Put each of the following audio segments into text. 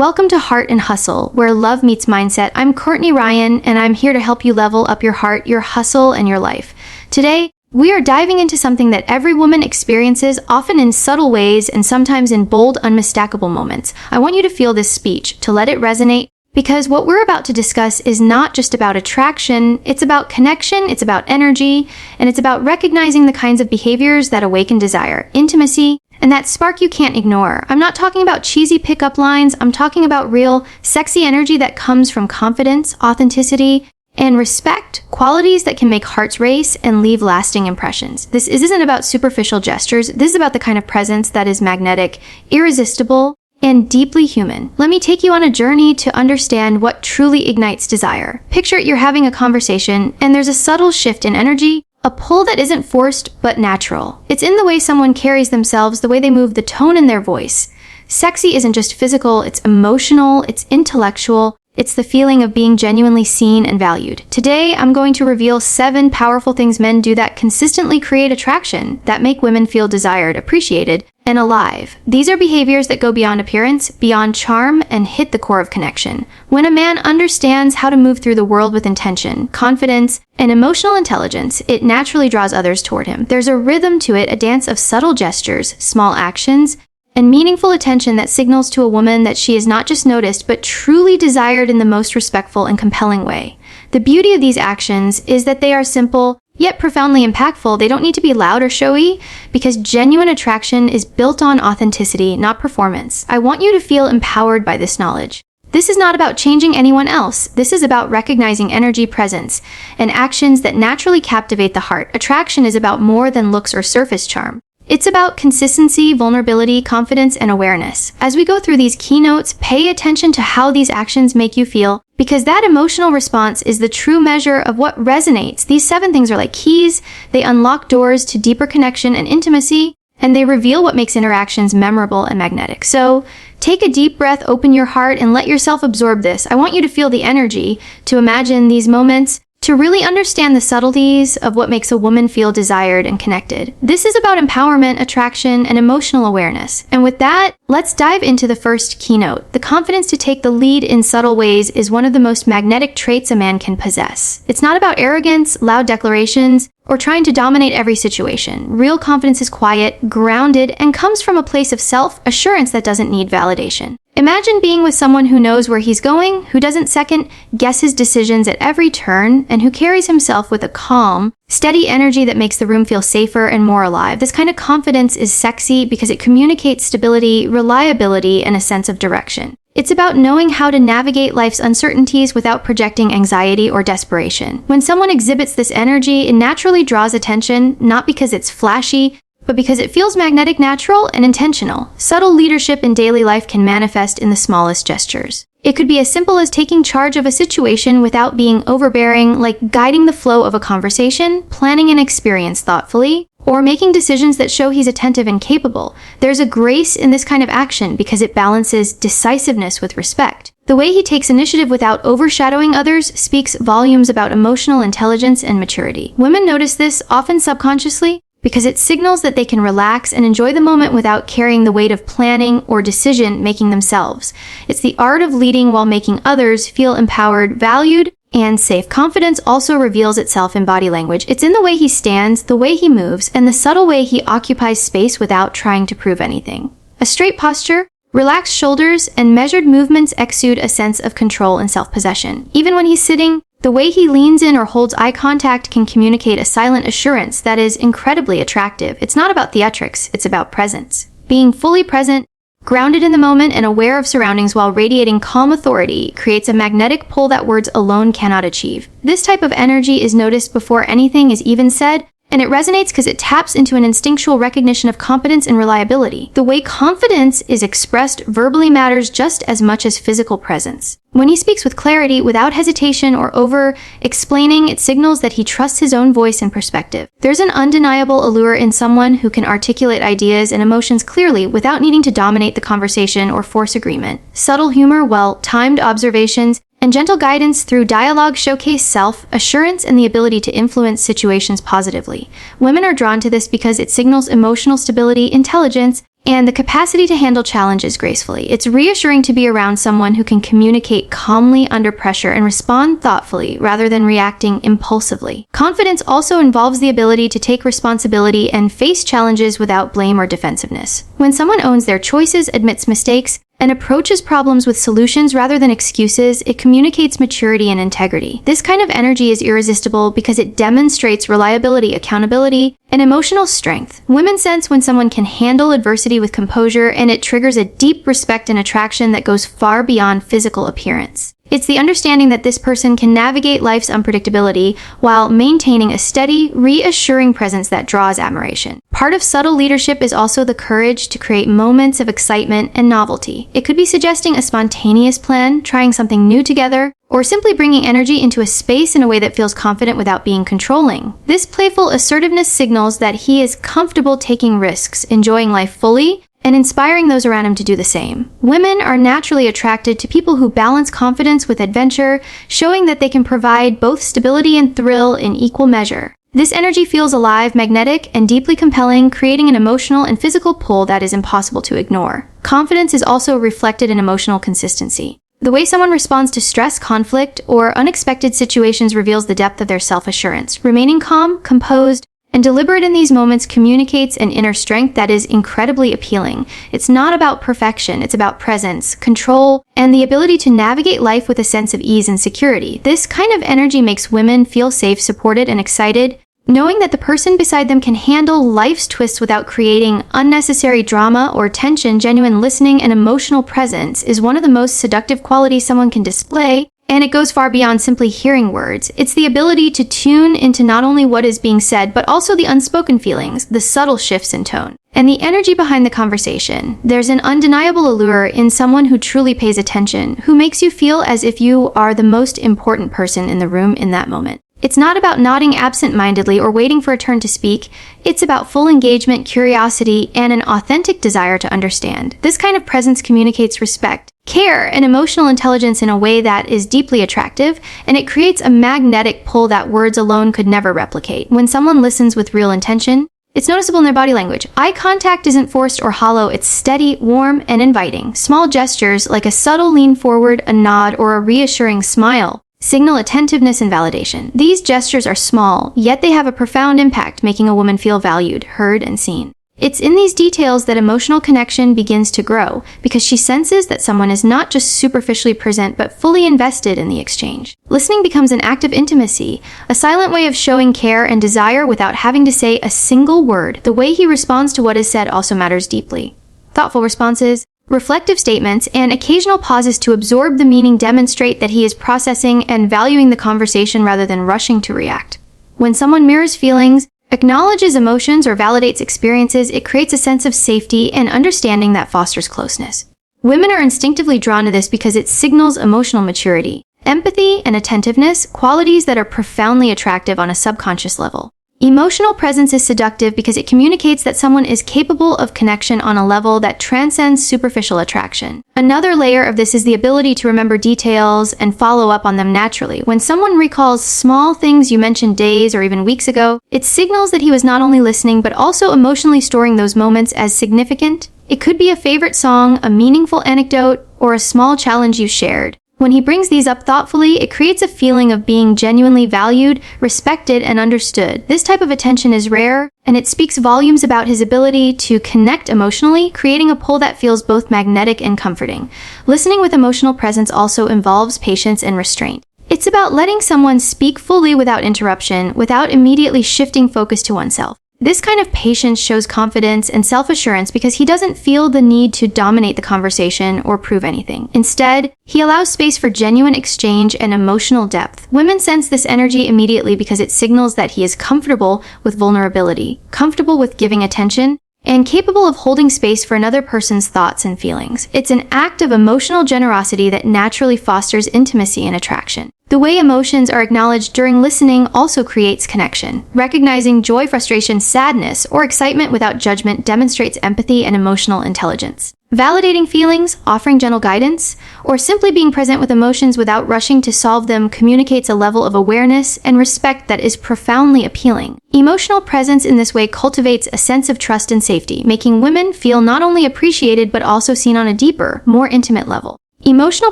Welcome to Heart and Hustle, where love meets mindset. I'm Courtney Ryan, and I'm here to help you level up your heart, your hustle, and your life. Today, we are diving into something that every woman experiences, often in subtle ways and sometimes in bold, unmistakable moments. I want you to feel this speech, to let it resonate, because what we're about to discuss is not just about attraction, it's about connection, it's about energy, and it's about recognizing the kinds of behaviors that awaken desire, intimacy, and that spark you can't ignore. I'm not talking about cheesy pickup lines, I'm talking about real, sexy energy that comes from confidence, authenticity, and respect, qualities that can make hearts race and leave lasting impressions. This isn't about superficial gestures, this is about the kind of presence that is magnetic, irresistible, and deeply human. Let me take you on a journey to understand what truly ignites desire. Picture you're having a conversation, and there's a subtle shift in energy, a pull that isn't forced but natural. It's in the way someone carries themselves, the way they move, the tone in their voice. Sexy isn't just physical, it's emotional, it's intellectual, it's the feeling of being genuinely seen and valued. Today, I'm going to reveal 7 powerful things men do that consistently create attraction, that make women feel desired, appreciated, and alive. These are behaviors that go beyond appearance, beyond charm, and hit the core of connection. When a man understands how to move through the world with intention, confidence, and emotional intelligence, it naturally draws others toward him. There's a rhythm to it, a dance of subtle gestures, small actions, and meaningful attention that signals to a woman that she is not just noticed, but truly desired in the most respectful and compelling way. The beauty of these actions is that they are simple, yet profoundly impactful. They don't need to be loud or showy, because genuine attraction is built on authenticity, not performance. I want you to feel empowered by this knowledge. This is not about changing anyone else. This is about recognizing energy, presence, and actions that naturally captivate the heart. Attraction is about more than looks or surface charm. It's about consistency, vulnerability, confidence, and awareness. As we go through these keynotes, pay attention to how these actions make you feel, because that emotional response is the true measure of what resonates. These 7 things are like keys. They unlock doors to deeper connection and intimacy, and they reveal what makes interactions memorable and magnetic. So, take a deep breath, open your heart, and let yourself absorb this. I want you to feel the energy, to imagine these moments, to really understand the subtleties of what makes a woman feel desired and connected. This is about empowerment, attraction, and emotional awareness. And with that, let's dive into the first keynote. The confidence to take the lead in subtle ways is one of the most magnetic traits a man can possess. It's not about arrogance, loud declarations, or trying to dominate every situation. Real confidence is quiet, grounded, and comes from a place of self-assurance that doesn't need validation. Imagine being with someone who knows where he's going, who doesn't second-guess his decisions at every turn, and who carries himself with a calm, steady energy that makes the room feel safer and more alive. This kind of confidence is sexy because it communicates stability, reliability, and a sense of direction. It's about knowing how to navigate life's uncertainties without projecting anxiety or desperation. When someone exhibits this energy, it naturally draws attention, not because it's flashy, but because it feels magnetic, natural, and intentional. Subtle leadership in daily life can manifest in the smallest gestures. It could be as simple as taking charge of a situation without being overbearing, like guiding the flow of a conversation, planning an experience thoughtfully, or making decisions that show he's attentive and capable. There's a grace in this kind of action because it balances decisiveness with respect. The way he takes initiative without overshadowing others speaks volumes about emotional intelligence and maturity. Women notice this, often subconsciously, because it signals that they can relax and enjoy the moment without carrying the weight of planning or decision-making themselves. It's the art of leading while making others feel empowered, valued, and safe. Confidence also reveals itself in body language. It's in the way he stands, the way he moves, and the subtle way he occupies space without trying to prove anything. A straight posture, relaxed shoulders, and measured movements exude a sense of control and self-possession. Even when he's sitting, the way he leans in or holds eye contact can communicate a silent assurance that is incredibly attractive. It's not about theatrics, it's about presence. Being fully present, grounded in the moment, and aware of surroundings while radiating calm authority creates a magnetic pull that words alone cannot achieve. This type of energy is noticed before anything is even said, and it resonates because it taps into an instinctual recognition of competence and reliability. The way confidence is expressed verbally matters just as much as physical presence. When he speaks with clarity, without hesitation or over-explaining, it signals that he trusts his own voice and perspective. There's an undeniable allure in someone who can articulate ideas and emotions clearly without needing to dominate the conversation or force agreement. Subtle humor, well-timed observations, and gentle guidance through dialogue showcase self-assurance and the ability to influence situations positively. Women are drawn to this because it signals emotional stability, intelligence, and the capacity to handle challenges gracefully. It's reassuring to be around someone who can communicate calmly under pressure and respond thoughtfully rather than reacting impulsively. Confidence also involves the ability to take responsibility and face challenges without blame or defensiveness. When someone owns their choices, admits mistakes, and approaches problems with solutions rather than excuses, it communicates maturity and integrity. This kind of energy is irresistible because it demonstrates reliability, accountability, and emotional strength. Women sense when someone can handle adversity with composure, and it triggers a deep respect and attraction that goes far beyond physical appearance. It's the understanding that this person can navigate life's unpredictability while maintaining a steady, reassuring presence that draws admiration. Part of subtle leadership is also the courage to create moments of excitement and novelty. It could be suggesting a spontaneous plan, trying something new together, or simply bringing energy into a space in a way that feels confident without being controlling. This playful assertiveness signals that he is comfortable taking risks, enjoying life fully, and inspiring those around him to do the same. Women are naturally attracted to people who balance confidence with adventure, showing that they can provide both stability and thrill in equal measure. This energy feels alive, magnetic, and deeply compelling, creating an emotional and physical pull that is impossible to ignore. Confidence is also reflected in emotional consistency. The way someone responds to stress, conflict, or unexpected situations reveals the depth of their self-assurance. Remaining calm, composed, and deliberate in these moments communicates an inner strength that is incredibly appealing. It's not about perfection, it's about presence, control, and the ability to navigate life with a sense of ease and security. This kind of energy makes women feel safe, supported, and excited, knowing that the person beside them can handle life's twists without creating unnecessary drama or tension. Genuine listening and emotional presence is one of the most seductive qualities someone can display, and it goes far beyond simply hearing words. It's the ability to tune into not only what is being said, but also the unspoken feelings, the subtle shifts in tone, and the energy behind the conversation. There's an undeniable allure in someone who truly pays attention, who makes you feel as if you are the most important person in the room in that moment. It's not about nodding absent-mindedly or waiting for a turn to speak. It's about full engagement, curiosity, and an authentic desire to understand. This kind of presence communicates respect, care, and emotional intelligence in a way that is deeply attractive, and it creates a magnetic pull that words alone could never replicate. When someone listens with real intention, it's noticeable in their body language. Eye contact isn't forced or hollow, it's steady, warm, and inviting. Small gestures like a subtle lean forward, a nod, or a reassuring smile signal attentiveness and validation. These gestures are small, yet they have a profound impact, making a woman feel valued, heard, and seen. It's in these details that emotional connection begins to grow, because she senses that someone is not just superficially present, but fully invested in the exchange. Listening becomes an act of intimacy, a silent way of showing care and desire without having to say a single word. The way he responds to what is said also matters deeply. Thoughtful responses, reflective statements, and occasional pauses to absorb the meaning demonstrate that he is processing and valuing the conversation rather than rushing to react. When someone mirrors feelings, acknowledges emotions, or validates experiences, it creates a sense of safety and understanding that fosters closeness. Women are instinctively drawn to this because it signals emotional maturity, empathy, and attentiveness, qualities that are profoundly attractive on a subconscious level. Emotional presence is seductive because it communicates that someone is capable of connection on a level that transcends superficial attraction. Another layer of this is the ability to remember details and follow up on them naturally. When someone recalls small things you mentioned days or even weeks ago, it signals that he was not only listening but also emotionally storing those moments as significant. It could be a favorite song, a meaningful anecdote, or a small challenge you shared. When he brings these up thoughtfully, it creates a feeling of being genuinely valued, respected, and understood. This type of attention is rare, and it speaks volumes about his ability to connect emotionally, creating a pull that feels both magnetic and comforting. Listening with emotional presence also involves patience and restraint. It's about letting someone speak fully without interruption, without immediately shifting focus to oneself. This kind of patience shows confidence and self-assurance because he doesn't feel the need to dominate the conversation or prove anything. Instead, he allows space for genuine exchange and emotional depth. Women sense this energy immediately because it signals that he is comfortable with vulnerability, comfortable with giving attention, and capable of holding space for another person's thoughts and feelings. It's an act of emotional generosity that naturally fosters intimacy and attraction. The way emotions are acknowledged during listening also creates connection. Recognizing joy, frustration, sadness, or excitement without judgment demonstrates empathy and emotional intelligence. Validating feelings, offering gentle guidance, or simply being present with emotions without rushing to solve them communicates a level of awareness and respect that is profoundly appealing. Emotional presence in this way cultivates a sense of trust and safety, making women feel not only appreciated but also seen on a deeper, more intimate level. Emotional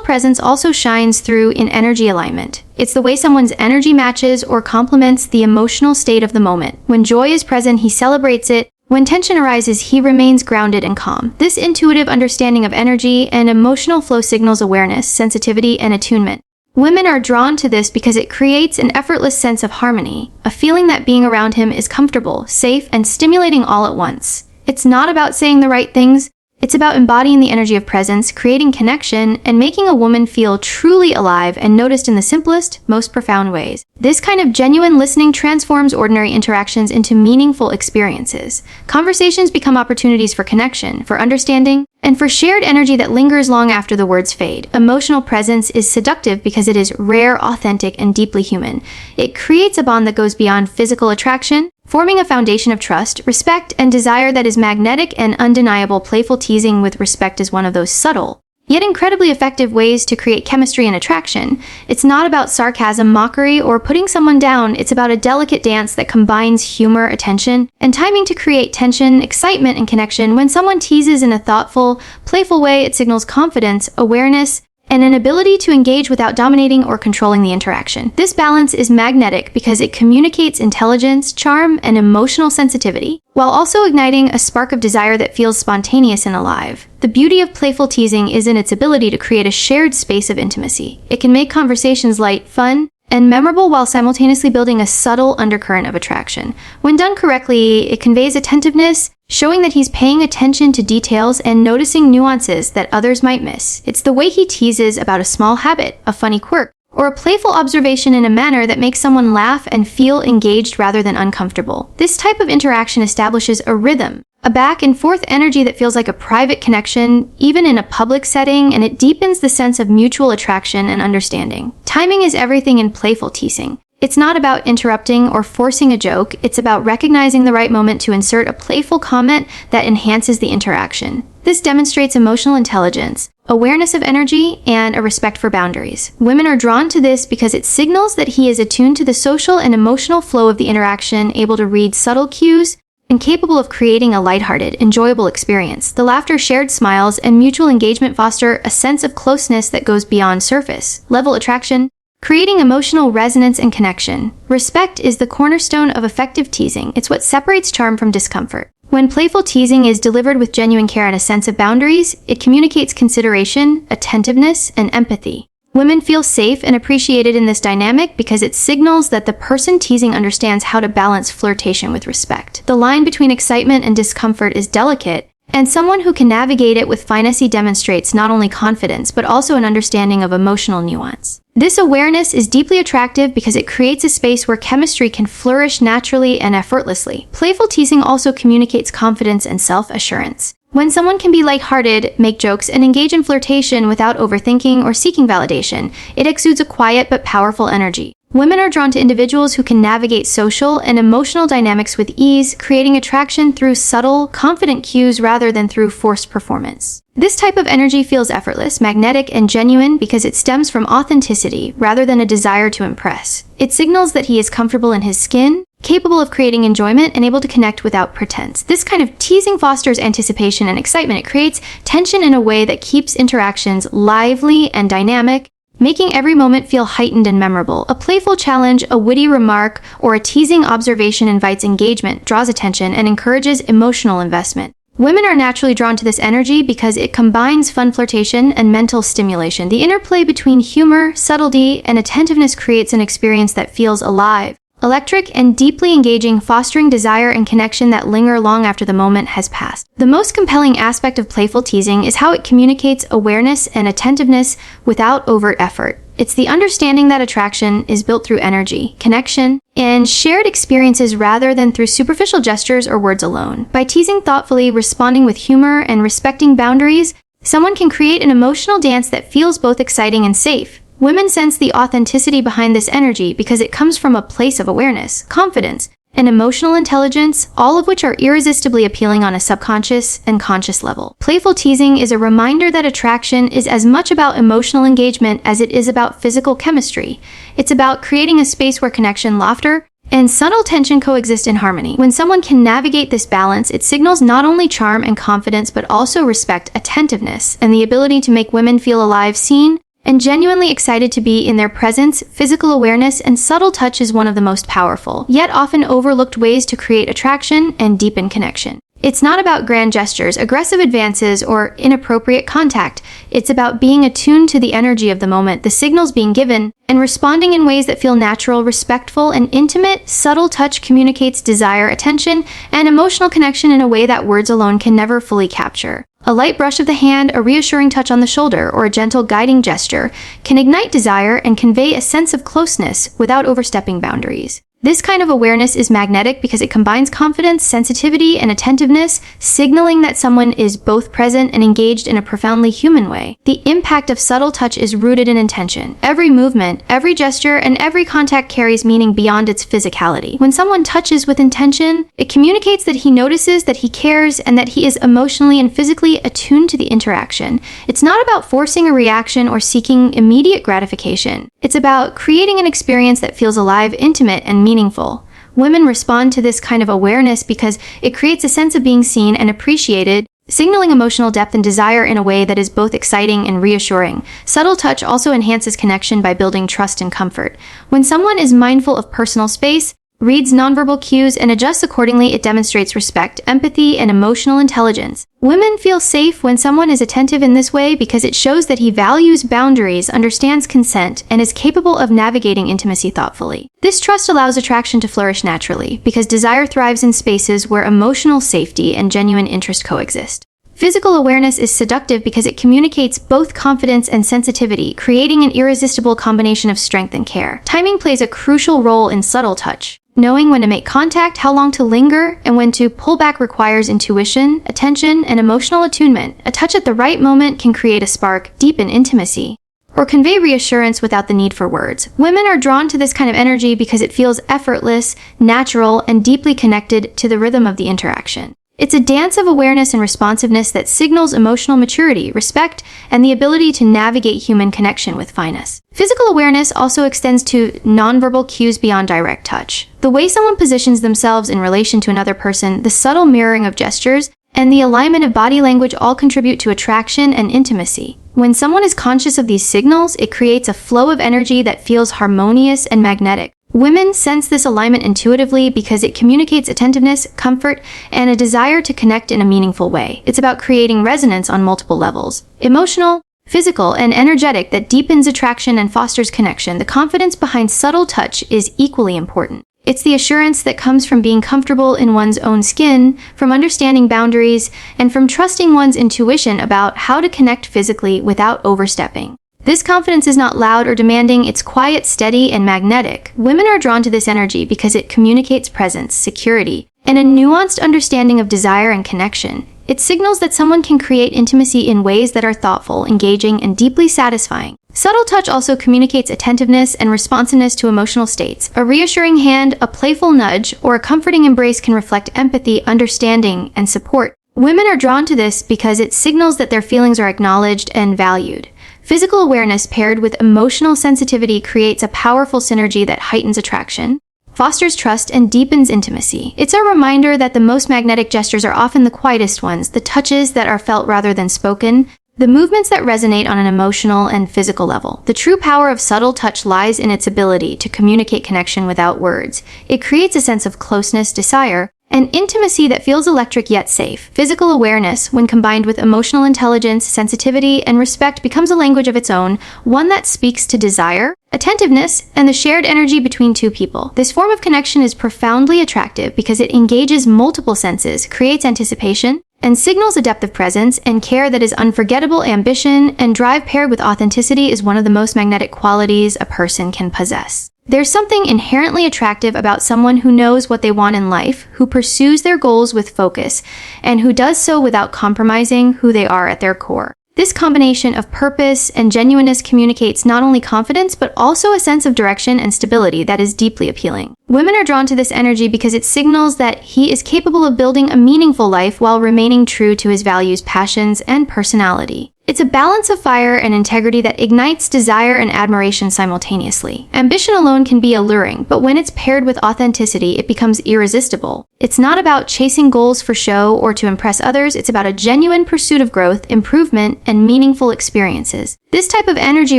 presence also shines through in energy alignment. It's the way someone's energy matches or complements the emotional state of the moment. When joy is present, he celebrates it. When tension arises, he remains grounded and calm. This intuitive understanding of energy and emotional flow signals awareness, sensitivity, and attunement. Women are drawn to this because it creates an effortless sense of harmony, a feeling that being around him is comfortable, safe, and stimulating all at once. It's not about saying the right things. It's about embodying the energy of presence, creating connection, and making a woman feel truly alive and noticed in the simplest, most profound ways. This kind of genuine listening transforms ordinary interactions into meaningful experiences. Conversations become opportunities for connection, for understanding, and for shared energy that lingers long after the words fade. Emotional presence is seductive because it is rare, authentic, and deeply human. It creates a bond that goes beyond physical attraction, forming a foundation of trust, respect, and desire that is magnetic and undeniable. Playful teasing with respect is one of those subtle, yet incredibly effective ways to create chemistry and attraction. It's not about sarcasm, mockery, or putting someone down. It's about a delicate dance that combines humor, attention, and timing to create tension, excitement, and connection. When someone teases in a thoughtful, playful way, it signals confidence, awareness, and an ability to engage without dominating or controlling the interaction. This balance is magnetic because it communicates intelligence, charm, and emotional sensitivity, while also igniting a spark of desire that feels spontaneous and alive. The beauty of playful teasing is in its ability to create a shared space of intimacy. It can make conversations light, fun, and memorable while simultaneously building a subtle undercurrent of attraction. When done correctly, it conveys attentiveness, showing that he's paying attention to details and noticing nuances that others might miss. It's the way he teases about a small habit, a funny quirk, or a playful observation in a manner that makes someone laugh and feel engaged rather than uncomfortable. This type of interaction establishes a rhythm, a back and forth energy that feels like a private connection, even in a public setting, and it deepens the sense of mutual attraction and understanding. Timing is everything in playful teasing. It's not about interrupting or forcing a joke. It's about recognizing the right moment to insert a playful comment that enhances the interaction. This demonstrates emotional intelligence, awareness of energy, and a respect for boundaries. Women are drawn to this because it signals that he is attuned to the social and emotional flow of the interaction, able to read subtle cues, and capable of creating a lighthearted, enjoyable experience. The laughter, shared smiles, and mutual engagement foster a sense of closeness that goes beyond surface-level attraction, creating emotional resonance and connection. Respect is the cornerstone of effective teasing. It's what separates charm from discomfort. When playful teasing is delivered with genuine care and a sense of boundaries, it communicates consideration, attentiveness, and empathy. Women feel safe and appreciated in this dynamic because it signals that the person teasing understands how to balance flirtation with respect. The line between excitement and discomfort is delicate, and someone who can navigate it with finesse demonstrates not only confidence, but also an understanding of emotional nuance. This awareness is deeply attractive because it creates a space where chemistry can flourish naturally and effortlessly. Playful teasing also communicates confidence and self-assurance. When someone can be lighthearted, make jokes, and engage in flirtation without overthinking or seeking validation, it exudes a quiet but powerful energy. Women are drawn to individuals who can navigate social and emotional dynamics with ease, creating attraction through subtle, confident cues rather than through forced performance. This type of energy feels effortless, magnetic, and genuine because it stems from authenticity rather than a desire to impress. It signals that he is comfortable in his skin, capable of creating enjoyment, and able to connect without pretense. This kind of teasing fosters anticipation and excitement. It creates tension in a way that keeps interactions lively and dynamic, making every moment feel heightened and memorable. A playful challenge, a witty remark, or a teasing observation invites engagement, draws attention, and encourages emotional investment. Women are naturally drawn to this energy because it combines fun flirtation and mental stimulation. The interplay between humor, subtlety, and attentiveness creates an experience that feels alive, electric, and deeply engaging, fostering desire and connection that linger long after the moment has passed. The most compelling aspect of playful teasing is how it communicates awareness and attentiveness without overt effort. It's the understanding that attraction is built through energy, connection, and shared experiences rather than through superficial gestures or words alone. By teasing thoughtfully, responding with humor, and respecting boundaries, someone can create an emotional dance that feels both exciting and safe. Women sense the authenticity behind this energy because it comes from a place of awareness, confidence, and emotional intelligence, all of which are irresistibly appealing on a subconscious and conscious level. Playful teasing is a reminder that attraction is as much about emotional engagement as it is about physical chemistry. It's about creating a space where connection, laughter, and subtle tension coexist in harmony. When someone can navigate this balance, it signals not only charm and confidence, but also respect, attentiveness, and the ability to make women feel alive, seen, and genuinely excited to be in their presence. Physical awareness and subtle touch is one of the most powerful, yet often overlooked ways to create attraction and deepen connection. It's not about grand gestures, aggressive advances, or inappropriate contact. It's about being attuned to the energy of the moment, the signals being given, and responding in ways that feel natural, respectful, and intimate. Subtle touch communicates desire, attention, and emotional connection in a way that words alone can never fully capture. A light brush of the hand, a reassuring touch on the shoulder, or a gentle guiding gesture can ignite desire and convey a sense of closeness without overstepping boundaries. This kind of awareness is magnetic because it combines confidence, sensitivity, and attentiveness, signaling that someone is both present and engaged in a profoundly human way. The impact of subtle touch is rooted in intention. Every movement, every gesture, and every contact carries meaning beyond its physicality. When someone touches with intention, it communicates that he notices, that he cares, and that he is emotionally and physically attuned to the interaction. It's not about forcing a reaction or seeking immediate gratification. It's about creating an experience that feels alive, intimate, and meaningful. Women respond to this kind of awareness because it creates a sense of being seen and appreciated, signaling emotional depth and desire in a way that is both exciting and reassuring. Subtle touch also enhances connection by building trust and comfort. When someone is mindful of personal space, reads nonverbal cues, and adjusts accordingly, it demonstrates respect, empathy, and emotional intelligence. Women feel safe when someone is attentive in this way because it shows that he values boundaries, understands consent, and is capable of navigating intimacy thoughtfully. This trust allows attraction to flourish naturally because desire thrives in spaces where emotional safety and genuine interest coexist. Physical awareness is seductive because it communicates both confidence and sensitivity, creating an irresistible combination of strength and care. Timing plays a crucial role in subtle touch. Knowing when to make contact, how long to linger, and when to pull back requires intuition, attention, and emotional attunement. A touch at the right moment can create a spark, deepen intimacy, or convey reassurance without the need for words. Women are drawn to this kind of energy because it feels effortless, natural, and deeply connected to the rhythm of the interaction. It's a dance of awareness and responsiveness that signals emotional maturity, respect, and the ability to navigate human connection with finesse. Physical awareness also extends to nonverbal cues beyond direct touch. The way someone positions themselves in relation to another person, the subtle mirroring of gestures, and the alignment of body language all contribute to attraction and intimacy. When someone is conscious of these signals, it creates a flow of energy that feels harmonious and magnetic. Women sense this alignment intuitively because it communicates attentiveness, comfort, and a desire to connect in a meaningful way. It's about creating resonance on multiple levels: emotional, physical, and energetic that deepens attraction and fosters connection. The confidence behind subtle touch is equally important. It's the assurance that comes from being comfortable in one's own skin, from understanding boundaries, and from trusting one's intuition about how to connect physically without overstepping. This confidence is not loud or demanding, it's quiet, steady, and magnetic. Women are drawn to this energy because it communicates presence, security, and a nuanced understanding of desire and connection. It signals that someone can create intimacy in ways that are thoughtful, engaging, and deeply satisfying. Subtle touch also communicates attentiveness and responsiveness to emotional states. A reassuring hand, a playful nudge, or a comforting embrace can reflect empathy, understanding, and support. Women are drawn to this because it signals that their feelings are acknowledged and valued. Physical awareness paired with emotional sensitivity creates a powerful synergy that heightens attraction, fosters trust, and deepens intimacy. It's a reminder that the most magnetic gestures are often the quietest ones, the touches that are felt rather than spoken, the movements that resonate on an emotional and physical level. The true power of subtle touch lies in its ability to communicate connection without words. It creates a sense of closeness, desire, and intimacy that feels electric yet safe. Physical awareness, when combined with emotional intelligence, sensitivity, and respect, becomes a language of its own, one that speaks to desire, attentiveness, and the shared energy between two people. This form of connection is profoundly attractive because it engages multiple senses, creates anticipation, and signals a depth of presence and care that is unforgettable. Ambition and drive paired with authenticity is one of the most magnetic qualities a person can possess. There's something inherently attractive about someone who knows what they want in life, who pursues their goals with focus, and who does so without compromising who they are at their core. This combination of purpose and genuineness communicates not only confidence, but also a sense of direction and stability that is deeply appealing. Women are drawn to this energy because it signals that he is capable of building a meaningful life while remaining true to his values, passions, and personality. It's a balance of fire and integrity that ignites desire and admiration simultaneously. Ambition alone can be alluring, but when it's paired with authenticity, it becomes irresistible. It's not about chasing goals for show or to impress others, it's about a genuine pursuit of growth, improvement, and meaningful experiences. This type of energy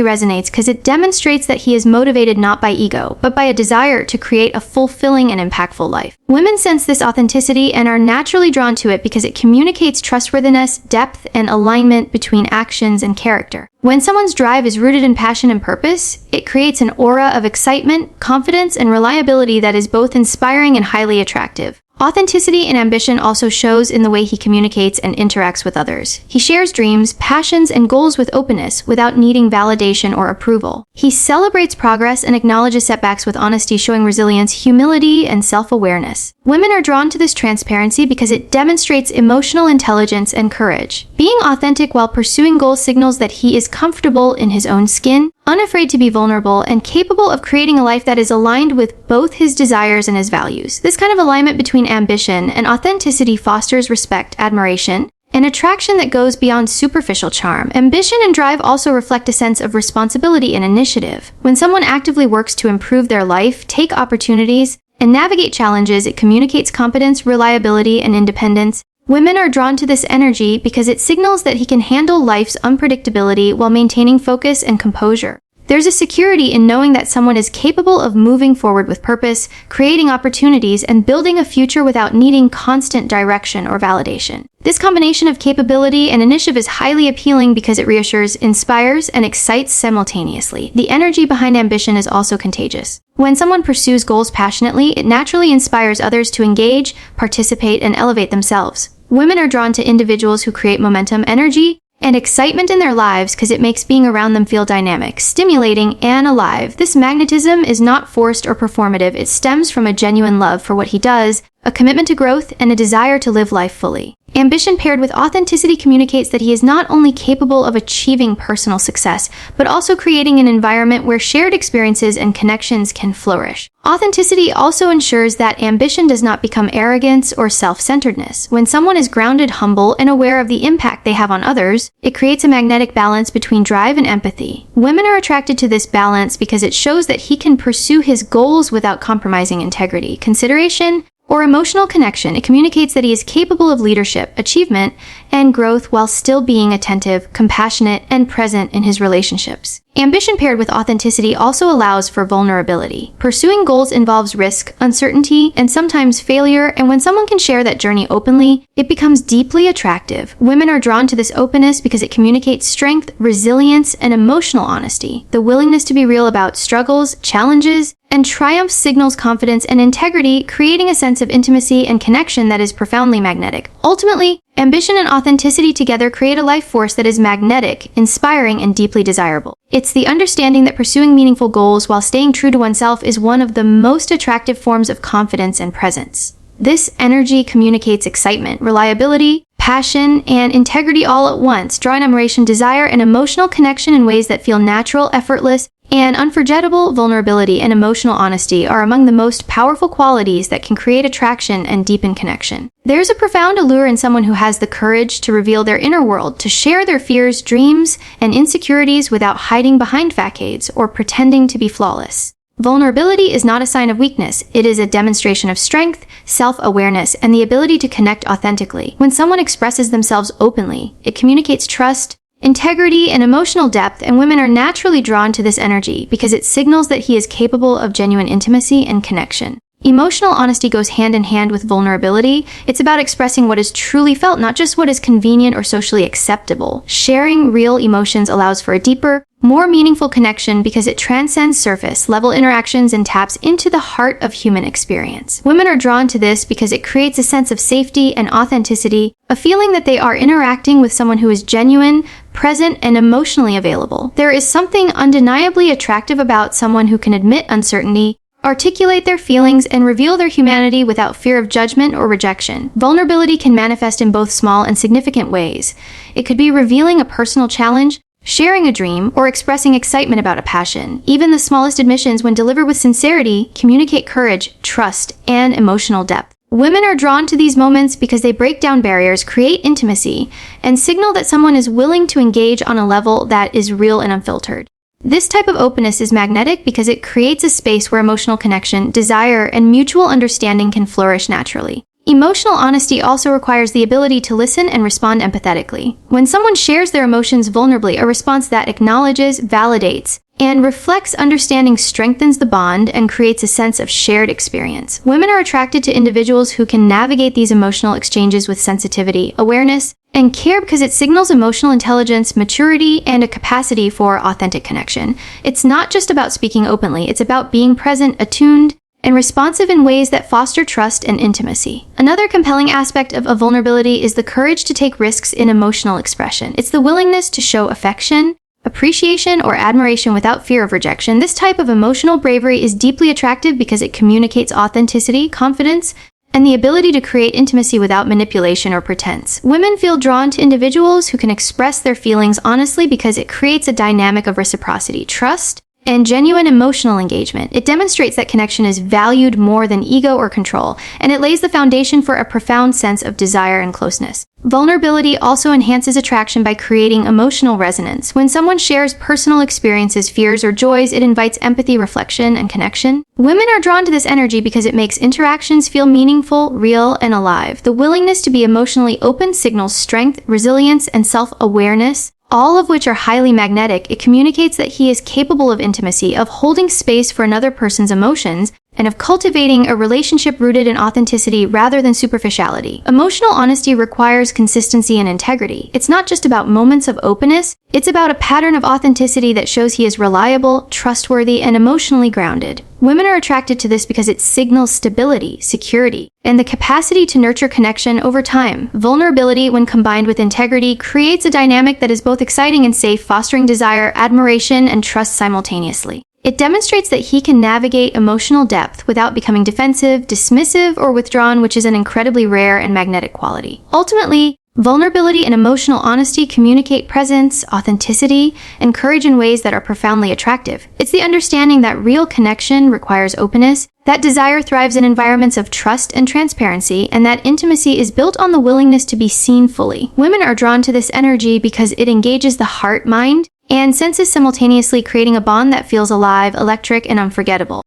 resonates because it demonstrates that he is motivated not by ego, but by a desire to create a fulfilling and impactful life. Women sense this authenticity and are naturally drawn to it because it communicates trustworthiness, depth, and alignment between actions and character. When someone's drive is rooted in passion and purpose, it creates an aura of excitement, confidence, and reliability that is both inspiring and highly attractive. Authenticity and ambition also shows in the way he communicates and interacts with others. He shares dreams, passions, and goals with openness without needing validation or approval. He celebrates progress and acknowledges setbacks with honesty, showing resilience, humility, and self-awareness. Women are drawn to this transparency because it demonstrates emotional intelligence and courage. Being authentic while pursuing goals signals that he is comfortable in his own skin, unafraid to be vulnerable, and capable of creating a life that is aligned with both his desires and his values. This kind of alignment between ambition and authenticity fosters respect, admiration, and attraction that goes beyond superficial charm. Ambition and drive also reflect a sense of responsibility and initiative. When someone actively works to improve their life, take opportunities, and navigate challenges, it communicates competence, reliability, and independence. Women are drawn to this energy because it signals that he can handle life's unpredictability while maintaining focus and composure. There's a security in knowing that someone is capable of moving forward with purpose, creating opportunities, and building a future without needing constant direction or validation. This combination of capability and initiative is highly appealing because it reassures, inspires, and excites simultaneously. The energy behind ambition is also contagious. When someone pursues goals passionately, it naturally inspires others to engage, participate, and elevate themselves. Women are drawn to individuals who create momentum, energy, and excitement in their lives because it makes being around them feel dynamic, stimulating, and alive. This magnetism is not forced or performative. It stems from a genuine love for what he does, a commitment to growth, and a desire to live life fully. Ambition paired with authenticity communicates that he is not only capable of achieving personal success, but also creating an environment where shared experiences and connections can flourish. Authenticity also ensures that ambition does not become arrogance or self-centeredness. When someone is grounded, humble, and aware of the impact they have on others, it creates a magnetic balance between drive and empathy. Women are attracted to this balance because it shows that he can pursue his goals without compromising integrity, consideration, or emotional connection. It communicates that he is capable of leadership, achievement, and growth while still being attentive, compassionate, and present in his relationships. Ambition paired with authenticity also allows for vulnerability. Pursuing goals involves risk, uncertainty, and sometimes failure, and when someone can share that journey openly, it becomes deeply attractive. Women are drawn to this openness because it communicates strength, resilience, and emotional honesty. The willingness to be real about struggles, challenges, and triumphs signals confidence and integrity, creating a sense of intimacy and connection that is profoundly magnetic. Ultimately, ambition and authenticity together create a life force that is magnetic, inspiring, and deeply desirable. It's the understanding that pursuing meaningful goals while staying true to oneself is one of the most attractive forms of confidence and presence. This energy communicates excitement, reliability, passion, and integrity all at once, drawing admiration, desire, and emotional connection in ways that feel natural, effortless, and unforgettable. Vulnerability and emotional honesty are among the most powerful qualities that can create attraction and deepen connection. There's a profound allure in someone who has the courage to reveal their inner world, to share their fears, dreams, and insecurities without hiding behind facades or pretending to be flawless. Vulnerability is not a sign of weakness. It is a demonstration of strength, self-awareness, and the ability to connect authentically. When someone expresses themselves openly, it communicates trust, integrity, and emotional depth, and women are naturally drawn to this energy because it signals that he is capable of genuine intimacy and connection. Emotional honesty goes hand in hand with vulnerability. It's about expressing what is truly felt, not just what is convenient or socially acceptable. Sharing real emotions allows for a deeper, more meaningful connection because it transcends surface-level interactions and taps into the heart of human experience. Women are drawn to this because it creates a sense of safety and authenticity, a feeling that they are interacting with someone who is genuine, present, and emotionally available. There is something undeniably attractive about someone who can admit uncertainty, articulate their feelings, and reveal their humanity without fear of judgment or rejection. Vulnerability can manifest in both small and significant ways. It could be revealing a personal challenge, sharing a dream, or expressing excitement about a passion. Even the smallest admissions, when delivered with sincerity, communicate courage, trust, and emotional depth. Women are drawn to these moments because they break down barriers, create intimacy, and signal that someone is willing to engage on a level that is real and unfiltered. This type of openness is magnetic because it creates a space where emotional connection, desire, and mutual understanding can flourish naturally. Emotional honesty also requires the ability to listen and respond empathetically. When someone shares their emotions vulnerably, a response that acknowledges, validates, and reflects understanding strengthens the bond and creates a sense of shared experience. Women are attracted to individuals who can navigate these emotional exchanges with sensitivity, awareness, and care because it signals emotional intelligence, maturity, and a capacity for authentic connection. It's not just about speaking openly, it's about being present, attuned, and responsive in ways that foster trust and intimacy. Another compelling aspect of a vulnerability is the courage to take risks in emotional expression. It's the willingness to show affection, appreciation, or admiration without fear of rejection. This type of emotional bravery is deeply attractive because it communicates authenticity, confidence, and the ability to create intimacy without manipulation or pretense. Women feel drawn to individuals who can express their feelings honestly because it creates a dynamic of reciprocity, trust, and genuine emotional engagement. It demonstrates that connection is valued more than ego or control, and it lays the foundation for a profound sense of desire and closeness. Vulnerability also enhances attraction by creating emotional resonance. When someone shares personal experiences, fears, or joys, it invites empathy, reflection, and connection. Women are drawn to this energy because it makes interactions feel meaningful, real, and alive. The willingness to be emotionally open signals strength, resilience, and self-awareness, all of which are highly magnetic. It communicates that he is capable of intimacy, of holding space for another person's emotions, and of cultivating a relationship rooted in authenticity rather than superficiality. Emotional honesty requires consistency and integrity. It's not just about moments of openness, it's about a pattern of authenticity that shows he is reliable, trustworthy, and emotionally grounded. Women are attracted to this because it signals stability, security, and the capacity to nurture connection over time. Vulnerability, when combined with integrity, creates a dynamic that is both exciting and safe, fostering desire, admiration, and trust simultaneously. It demonstrates that he can navigate emotional depth without becoming defensive, dismissive, or withdrawn, which is an incredibly rare and magnetic quality. Ultimately, vulnerability and emotional honesty communicate presence, authenticity, and courage in ways that are profoundly attractive. It's the understanding that real connection requires openness, that desire thrives in environments of trust and transparency, and that intimacy is built on the willingness to be seen fully. Women are drawn to this energy because it engages the heart, mind, and senses simultaneously, creating a bond that feels alive, electric, and unforgettable.